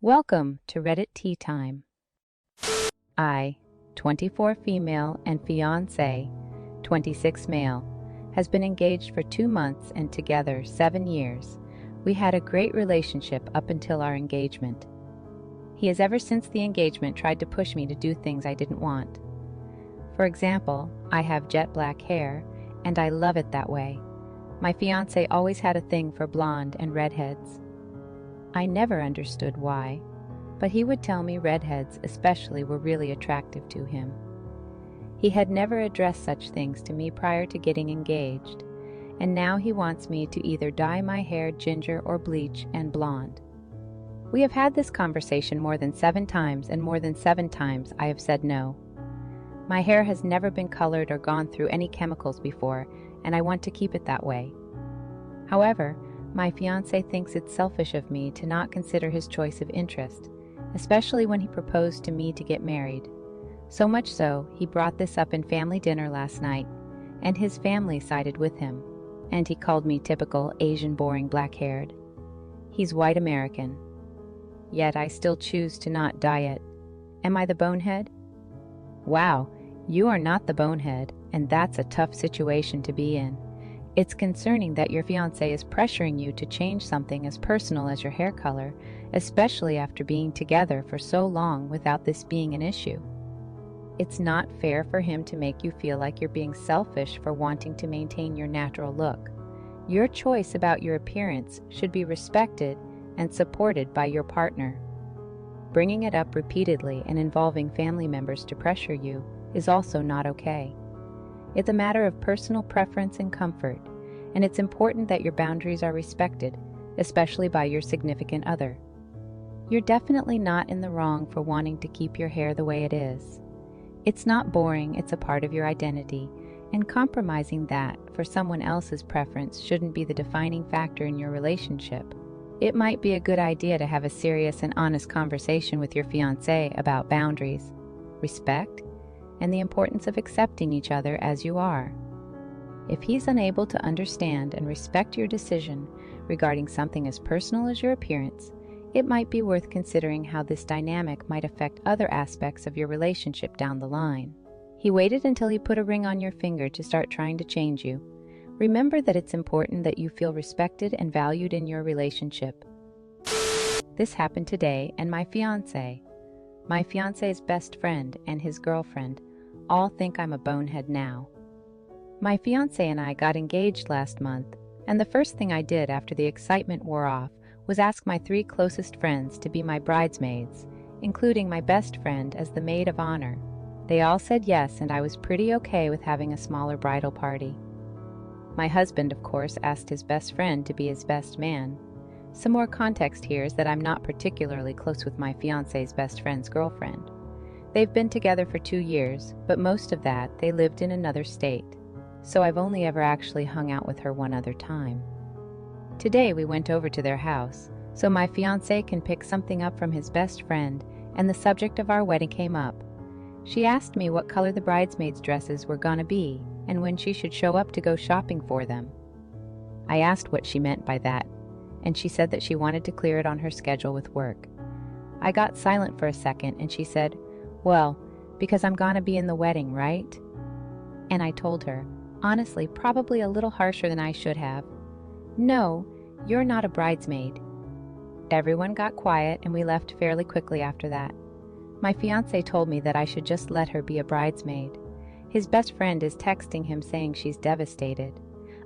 Welcome to Reddit Tea Time. I, 24 female and fiancé, 26 male, has been engaged for 2 months and together 7 years. We had a great relationship up until our engagement. He has ever since the engagement tried to push me to do things I didn't want. For example, I have jet black hair, and I love it that way. My fiancé always had a thing for blonde and redheads. I never understood why, but he would tell me redheads especially were really attractive to him. He had never addressed such things to me prior to getting engaged, and now he wants me to either dye my hair ginger or bleach and blonde. We have had this conversation more than 7 times, and more than 7 times I have said no. My hair has never been colored or gone through any chemicals before, and I want to keep it that way. However, my fiancé thinks it's selfish of me to not consider his choice of interest, especially when he proposed to me to get married. So much so, he brought this up in family dinner last night, and his family sided with him, and he called me typical Asian boring black-haired. He's white American. Yet I still choose to not dye it. Am I the bonehead? Wow, you are not the bonehead, and that's a tough situation to be in. It's concerning that your fiancé is pressuring you to change something as personal as your hair color, especially after being together for so long without this being an issue. It's not fair for him to make you feel like you're being selfish for wanting to maintain your natural look. Your choice about your appearance should be respected and supported by your partner. Bringing it up repeatedly and involving family members to pressure you is also not okay. It's a matter of personal preference and comfort, and it's important that your boundaries are respected, especially by your significant other. You're definitely not in the wrong for wanting to keep your hair the way it is. It's not boring, it's a part of your identity, and compromising that for someone else's preference shouldn't be the defining factor in your relationship. It might be a good idea to have a serious and honest conversation with your fiancé about boundaries, respect, and the importance of accepting each other as you are. If he's unable to understand and respect your decision regarding something as personal as your appearance, it might be worth considering how this dynamic might affect other aspects of your relationship down the line. He waited until he put a ring on your finger to start trying to change you. Remember that it's important that you feel respected and valued in your relationship. This happened today, and my fiancé's best friend and his girlfriend all think I'm a bonehead now. My fiancé and I got engaged last month, and the first thing I did after the excitement wore off was ask my 3 closest friends to be my bridesmaids, including my best friend as the maid of honor. They all said yes, and I was pretty okay with having a smaller bridal party. My husband, of course, asked his best friend to be his best man. Some more context here is that I'm not particularly close with my fiancé's best friend's girlfriend. They've been together for 2 years, but most of that they lived in another state, so I've only ever actually hung out with her one other time. Today we went over to their house, so my fiancé can pick something up from his best friend, and the subject of our wedding came up. She asked me what color the bridesmaids' dresses were gonna be, and when she should show up to go shopping for them. I asked what she meant by that, and she said that she wanted to clear it on her schedule with work. I got silent for a second, and she said, "Well, because I'm gonna be in the wedding, right?" And I told her, honestly, probably a little harsher than I should have, "No, you're not a bridesmaid." Everyone got quiet, and we left fairly quickly after that. My fiancé told me that I should just let her be a bridesmaid. His best friend is texting him saying she's devastated.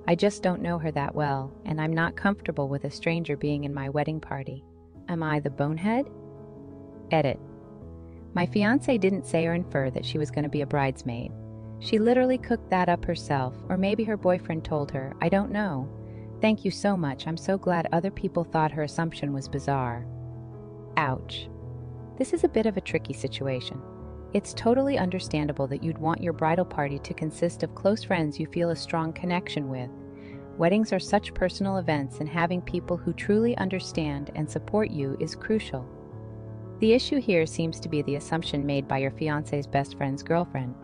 I just don't know her that well, and I'm not comfortable with a stranger being in my wedding party. Am I the bonehead? Edit. My fiancé didn't say or infer that she was going to be a bridesmaid. She literally cooked that up herself, or maybe her boyfriend told her, I don't know. Thank you so much, I'm so glad other people thought her assumption was bizarre. Ouch. This is a bit of a tricky situation. It's totally understandable that you'd want your bridal party to consist of close friends you feel a strong connection with. Weddings are such personal events, and having people who truly understand and support you is crucial. The issue here seems to be the assumption made by your fiancé's best friend's girlfriend.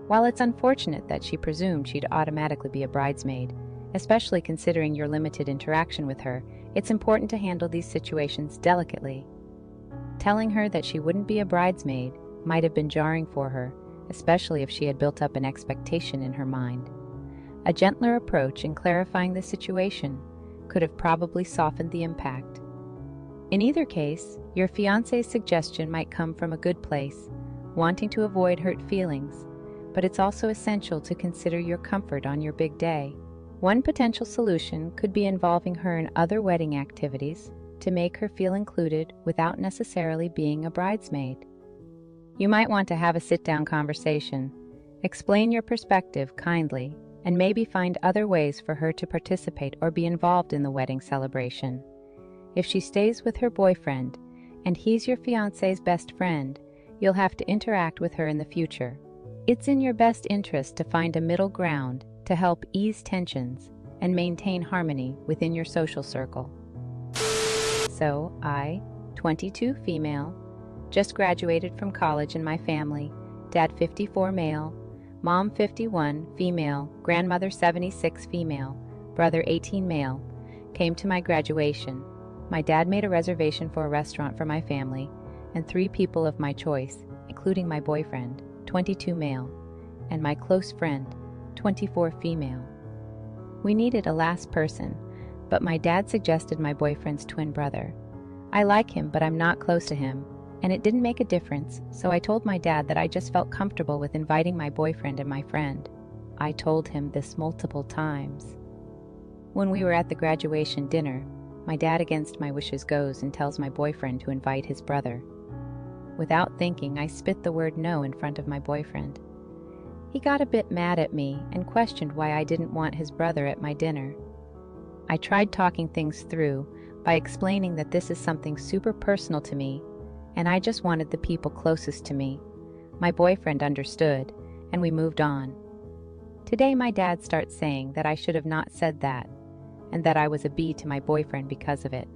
While it's unfortunate that she presumed she'd automatically be a bridesmaid, especially considering your limited interaction with her, it's important to handle these situations delicately. Telling her that she wouldn't be a bridesmaid might have been jarring for her, especially if she had built up an expectation in her mind. A gentler approach in clarifying the situation could have probably softened the impact. In either case, your fiancé's suggestion might come from a good place, wanting to avoid hurt feelings, but it's also essential to consider your comfort on your big day. One potential solution could be involving her in other wedding activities to make her feel included without necessarily being a bridesmaid. You might want to have a sit-down conversation, explain your perspective kindly, and maybe find other ways for her to participate or be involved in the wedding celebration. If she stays with her boyfriend, and he's your fiancé's best friend, you'll have to interact with her in the future. It's in your best interest to find a middle ground to help ease tensions and maintain harmony within your social circle. So, I, 22 female, just graduated from college in my family, dad 54 male, mom 51 female, grandmother 76 female, brother 18 male, came to my graduation. My dad made a reservation for a restaurant for my family and 3 people of my choice, including my boyfriend, 22 male, and my close friend, 24 female. We needed a last person, but my dad suggested my boyfriend's twin brother. I like him, but I'm not close to him, and it didn't make a difference, so I told my dad that I just felt comfortable with inviting my boyfriend and my friend. I told him this multiple times. When we were at the graduation dinner, my dad, against my wishes, goes and tells my boyfriend to invite his brother. Without thinking, I spit the word no in front of my boyfriend. He got a bit mad at me and questioned why I didn't want his brother at my dinner. I tried talking things through by explaining that this is something super personal to me, and I just wanted the people closest to me. My boyfriend understood, and we moved on. Today my dad starts saying that I should have not said that, and that I was a B to my boyfriend because of it.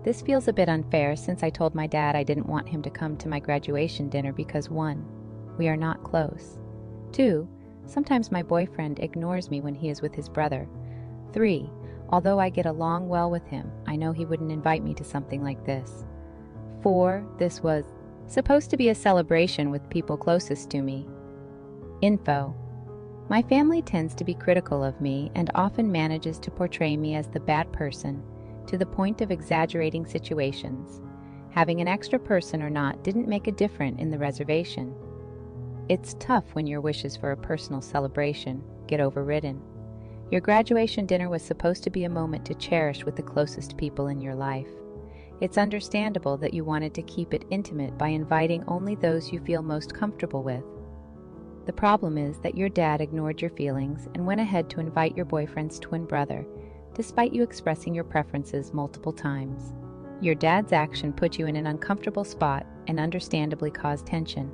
This feels a bit unfair since I told my dad I didn't want him to come to my graduation dinner because 1, we are not close. 2, sometimes my boyfriend ignores me when he is with his brother. 3, although I get along well with him, I know he wouldn't invite me to something like this. 4, this was supposed to be a celebration with people closest to me. Info. My family tends to be critical of me and often manages to portray me as the bad person, to the point of exaggerating situations. Having an extra person or not didn't make a difference in the reservation. It's tough when your wishes for a personal celebration get overridden. Your graduation dinner was supposed to be a moment to cherish with the closest people in your life. It's understandable that you wanted to keep it intimate by inviting only those you feel most comfortable with. The problem is that your dad ignored your feelings and went ahead to invite your boyfriend's twin brother, despite you expressing your preferences multiple times. Your dad's action put you in an uncomfortable spot and understandably caused tension,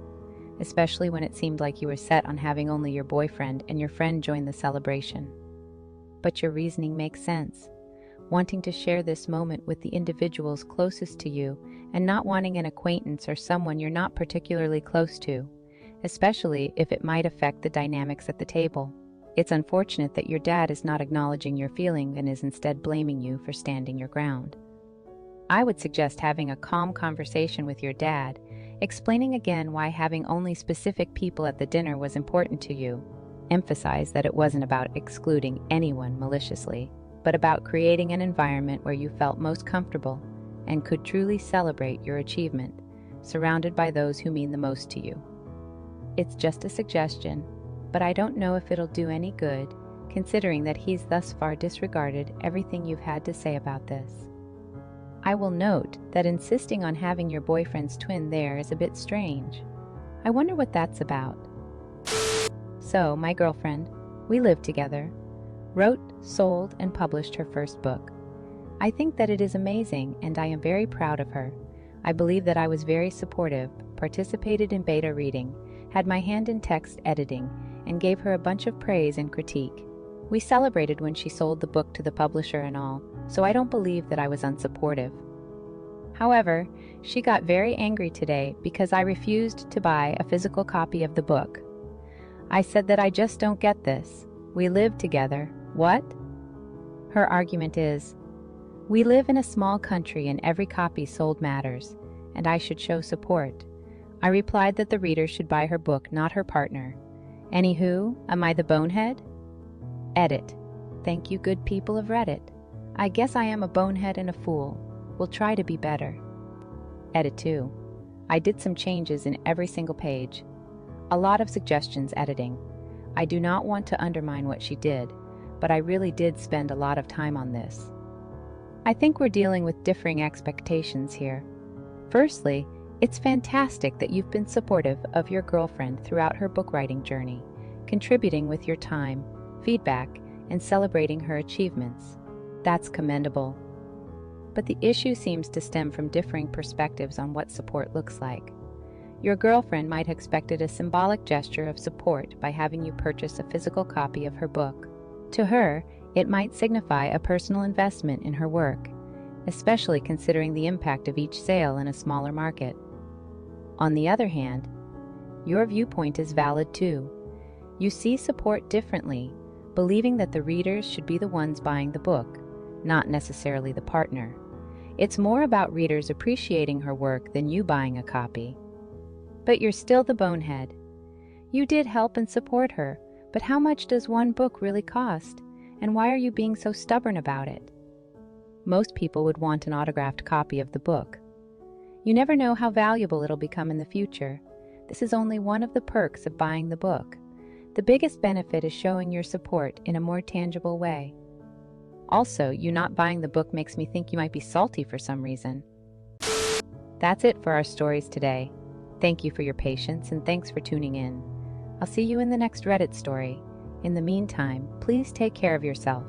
especially when it seemed like you were set on having only your boyfriend and your friend join the celebration. But your reasoning makes sense. Wanting to share this moment with the individuals closest to you and not wanting an acquaintance or someone you're not particularly close to, especially if it might affect the dynamics at the table. It's unfortunate that your dad is not acknowledging your feeling and is instead blaming you for standing your ground. I would suggest having a calm conversation with your dad, explaining again why having only specific people at the dinner was important to you. Emphasize that it wasn't about excluding anyone maliciously, but about creating an environment where you felt most comfortable and could truly celebrate your achievement, surrounded by those who mean the most to you. It's just a suggestion, but I don't know if it'll do any good, considering that he's thus far disregarded everything you've had to say about this. I will note that insisting on having your boyfriend's twin there is a bit strange. I wonder what that's about. So, my girlfriend, we lived together, wrote, sold, and published her first book. I think that it is amazing, and I am very proud of her. I believe that I was very supportive, participated in beta reading, had my hand in text editing, and gave her a bunch of praise and critique. We celebrated when she sold the book to the publisher and all, so I don't believe that I was unsupportive. However, she got very angry today because I refused to buy a physical copy of the book. I said that I just don't get this. We live together. What? Her argument is, we live in a small country and every copy sold matters. and I should show support. I replied that the reader should buy her book, not her partner. Anywho, am I the bonehead? Edit. Thank you, good people of Reddit. I guess I am a bonehead and a fool. We'll try to be better. Edit 2. I did some changes in every single page. A lot of suggestions editing. I do not want to undermine what she did, but I really did spend a lot of time on this. I think we're dealing with differing expectations here. Firstly, it's fantastic that you've been supportive of your girlfriend throughout her book writing journey, contributing with your time, feedback, and celebrating her achievements. That's commendable. But the issue seems to stem from differing perspectives on what support looks like. Your girlfriend might have expected a symbolic gesture of support by having you purchase a physical copy of her book. To her, it might signify a personal investment in her work, especially considering the impact of each sale in a smaller market. On the other hand, your viewpoint is valid too. You see support differently, believing that the readers should be the ones buying the book, not necessarily the partner. It's more about readers appreciating her work than you buying a copy. But you're still the bonehead. You did help and support her, but how much does one book really cost? And why are you being so stubborn about it? Most people would want an autographed copy of the book. You never know how valuable it'll become in the future. This is only one of the perks of buying the book. The biggest benefit is showing your support in a more tangible way. Also, you not buying the book makes me think you might be salty for some reason. That's it for our stories today. Thank you for your patience and thanks for tuning in. I'll see you in the next Reddit story. In the meantime, please take care of yourself.